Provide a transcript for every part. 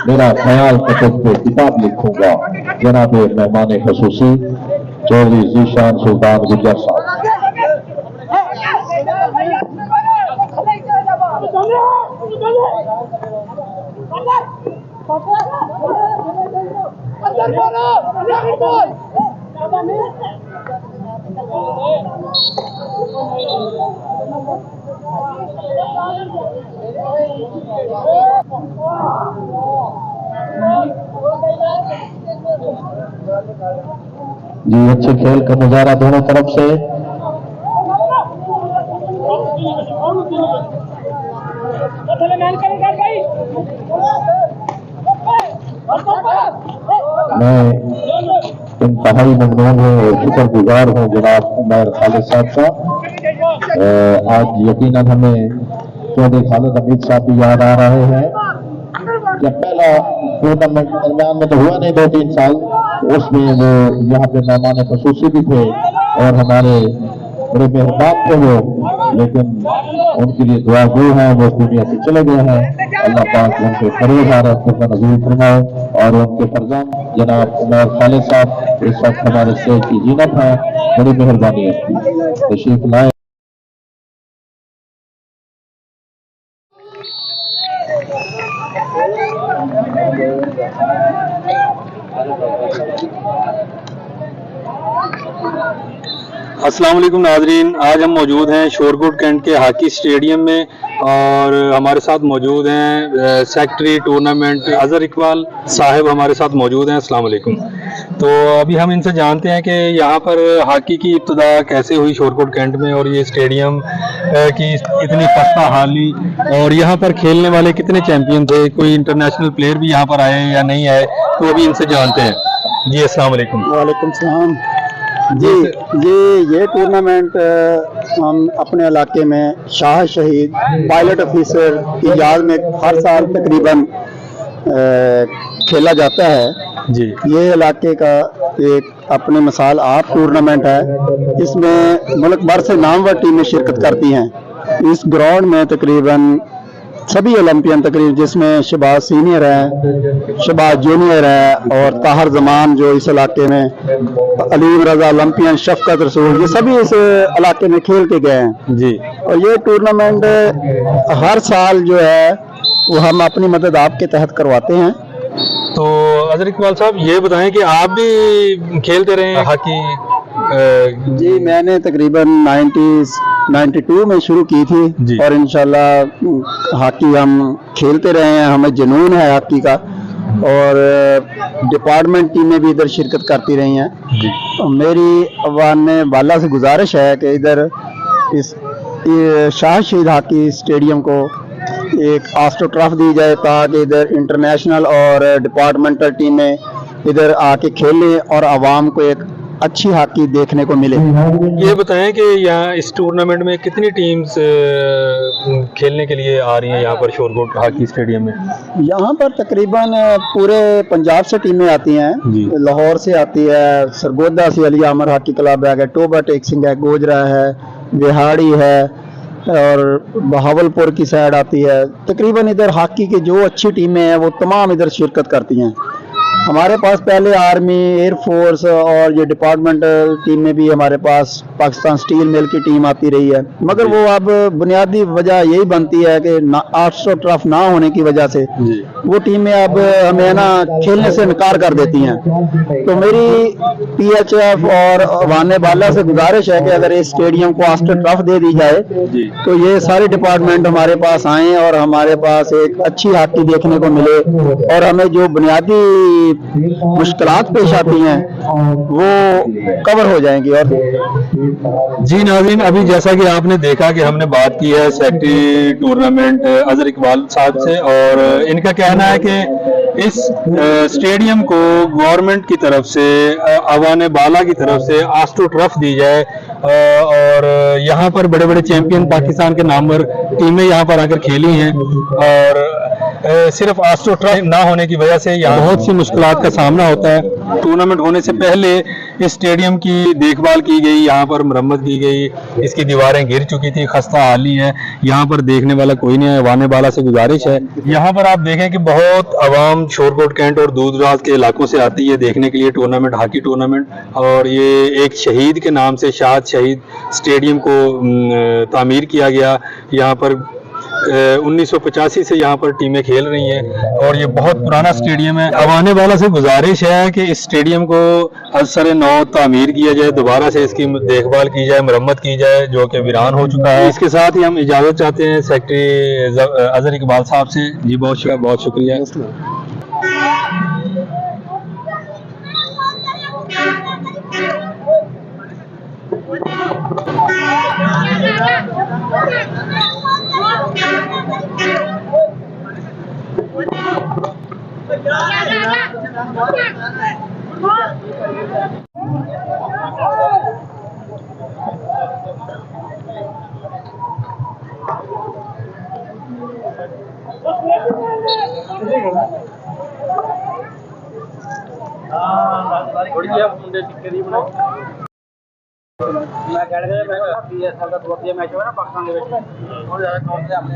मेरा ख्याल कतब पे किताब लिखूंगा जनाब मेहमान खसूसी चौधरी जीशान सुल्तान गुजर साहब। जी अच्छे खेल का नजारा दोनों तरफ से। मैं इंतहाई ममनून हूँ और शुक्रगुजार हूँ जनाब उमर खालिद साहब का। आज यकीनन हमें चौधरी खालिद हमीद साहब भी याद आ रहे हैं। जब पहला टूर्नामेंट दरमियान में तो हुआ नहीं 2-3 साल, उसमें वो यहाँ पे मेहमान खसूसी भी थे और हमारे बड़े मेहरबान थे वो, लेकिन उनके लिए दुआ गो हैं, वो दुनिया से चले गए हैं। अल्लाह पाक उनके फरोज़ का नज़ूर फरमाए और उनके फरजान जनाब उमर खालिद साहब इस वक्त हमारे स्टेज की जीनत है। बड़ी मेहरबानी है, तशरीफ लाए। अस्सलाम वालेकुम नाजरीन, आज हम मौजूद हैं शोरकोट कैंट के हॉकी स्टेडियम में और हमारे साथ मौजूद हैं सेक्रेटरी टूर्नामेंट अजहर इकबाल साहब हमारे साथ मौजूद हैं। अस्सलाम वालेकुम। तो अभी हम इनसे जानते हैं कि यहाँ पर हॉकी की इब्तिदा कैसे हुई शोरकोट कैंट में और ये स्टेडियम की इतनी खस्ता हाली और यहाँ पर खेलने वाले कितने चैंपियन थे, कोई इंटरनेशनल प्लेयर भी यहाँ पर आए या नहीं आए, तो अभी इनसे जानते हैं। जी अस्सलाम वालेकुम। वालेकुम सलाम। जी जी, ये टूर्नामेंट हम अपने इलाके में शाह शहीद पायलट ऑफिसर की याद में हर साल तकरीबन खेला जाता है। जी ये इलाके का एक अपनी मिसाल आप टूर्नामेंट है, इसमें मुल्क भर से नामवर टीमें शिरकत करती हैं। इस ग्राउंड में तकरीबन सभी ओलंपियन तकरीबन, जिसमें शहबाज सीनियर है, शहबाज जूनियर है और ताहर जमान जो इस इलाके में, अलीम रजा ओलंपियन, शफकत रसूल, ये सभी इस इलाके में खेल के गए हैं। जी और ये टूर्नामेंट हर साल जो है वो हम अपनी मदद आपके तहत करवाते हैं। तो अजहर इकबाल साहब ये बताएं कि आप भी खेलते रहे हैं हॉकी? जी, मैंने तकरीबन 92 में शुरू की जी। थी और इंशाल्लाह हॉकी हम खेलते रहे हैं, हमें जुनून है हॉकी का। और डिपार्टमेंट टीमें भी इधर शिरकत करती रही हैं। जी तो मेरी अवान वाला से गुजारिश है कि इधर इस शाह शहीद हॉकी स्टेडियम को एक आस्ट्रो ट्रॉफी दी जाए, ताकि इधर इंटरनेशनल और डिपार्टमेंटल टीमें इधर आके खेलें और आवाम को एक अच्छी हॉकी देखने को मिले। ये बताएं कि यहाँ इस टूर्नामेंट में कितनी टीम्स खेलने के लिए आ रही हैं यहाँ पर शोरकोट हॉकी स्टेडियम में? यहाँ पर तकरीबन पूरे पंजाब से टीमें आती हैं। जी। लाहौर से आती है, सरगोदा से अली आमर हॉकी क्लब है, टोबा टेक्सिंग है, गोजरा है, बिहाड़ी है और बहावलपुर की साइड आती है। तकरीबन इधर हॉकी की जो अच्छी टीमें हैं वो तमाम इधर शिरकत करती हैं। हमारे पास पहले आर्मी, एयरफोर्स और ये डिपार्टमेंटल टीमें भी हमारे पास, पाकिस्तान स्टील मिल की टीम आती रही है, मगर वो अब बुनियादी वजह यही बनती है कि 800 ट्रफ ना होने की वजह से जी वो टीमें अब हमें ना खेलने से इनकार कर देती हैं। तो मेरी PHF और वाने बाला से गुजारिश है कि अगर इस स्टेडियम को आस्टर ट्रफ दे दी जाए जी तो ये सारे डिपार्टमेंट हमारे पास आएँ और हमारे पास एक अच्छी हॉकी देखने को मिले और हमें जो बुनियादी मुश्किलात पेश आती हैं वो कवर हो जाएंगी। और जी नाज़रीन, अभी जैसा कि आपने देखा कि हमने बात की है सेक्रेटरी टूर्नामेंट अजहर इकबाल साहब से, और इनका कहना है कि इस स्टेडियम को गवर्नमेंट की तरफ से, अवाने बाला की तरफ से आस्ट्रो ट्रफ दी जाए और यहाँ पर बड़े बड़े चैंपियन पाकिस्तान के नामवर टीमें यहाँ पर आकर खेली हैं और सिर्फ आस्ट्रो ट्रफ ना होने की वजह से यहाँ बहुत सी मुश्किलात का सामना होता है। टूर्नामेंट होने से पहले इस स्टेडियम की देखभाल की गई, यहाँ पर मरम्मत की गई, इसकी दीवारें गिर चुकी थी, खस्ता हाली है, यहाँ पर देखने वाला कोई नहीं है। वाने वाला से गुजारिश है, यहाँ पर आप देखें कि बहुत आवाम शोरकोट कैंट और दूर दराज के इलाकों से आती है देखने के लिए टूर्नामेंट, हॉकी टूर्नामेंट। और ये एक शहीद के नाम से शाद शहीद स्टेडियम को तामीर किया गया। यहाँ पर 1985 से यहाँ पर टीमें खेल रही हैं और ये बहुत पुराना स्टेडियम है। अवाने वाला से गुजारिश है कि इस स्टेडियम को असर नौ तामीर किया जाए, दोबारा से इसकी देखभाल की जाए, मरम्मत की जाए, जो कि वीरान हो चुका है। इसके साथ ही हम इजाज़त चाहते हैं सेक्रेटरी अजहर इकबाल साहब से। जी बहुत शुक्रिया। मैं कह रहा था PSL का दूसरा मैच हुआ ना पाकिस्तान के ਵਿੱਚ और ज्यादा तौर पे अपने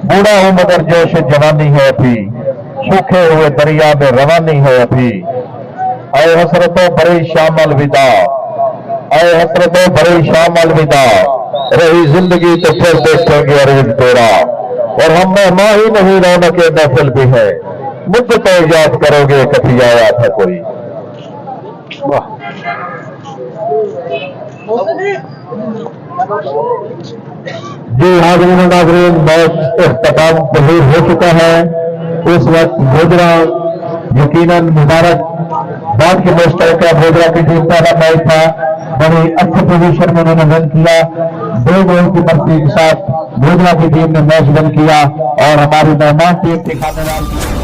बूढ़ा हूँ मगर जोश जवानी है अभी, सूखे हुए दरिया में रवानी है अभी। आए हसरतों बड़ी शाम अलविदा, आए हसरतों बड़ी शाम अलविदा, रही जिंदगी तो फिर देखेंगे अरूज तेरा। और हम मेहमान ही नहीं, रौनक महफिल भी है, मुझे तो याद करोगे कभी आया था कोई। वाह। जी हाज़रीन और नाज़रीन, मैच इख्तिताम पहुंच हो चुका है। इस वक्त गोजरा यकीनन मुबारक बाद के मैच का गोजरा की टीम पहला मैच था, बड़ी अच्छी पोजीशन में उन्होंने रन किया। 2 गोल की मर्जी के साथ गोजरा की टीम ने मैच विन किया और हमारी मेहमान टीम थी खानेवाल की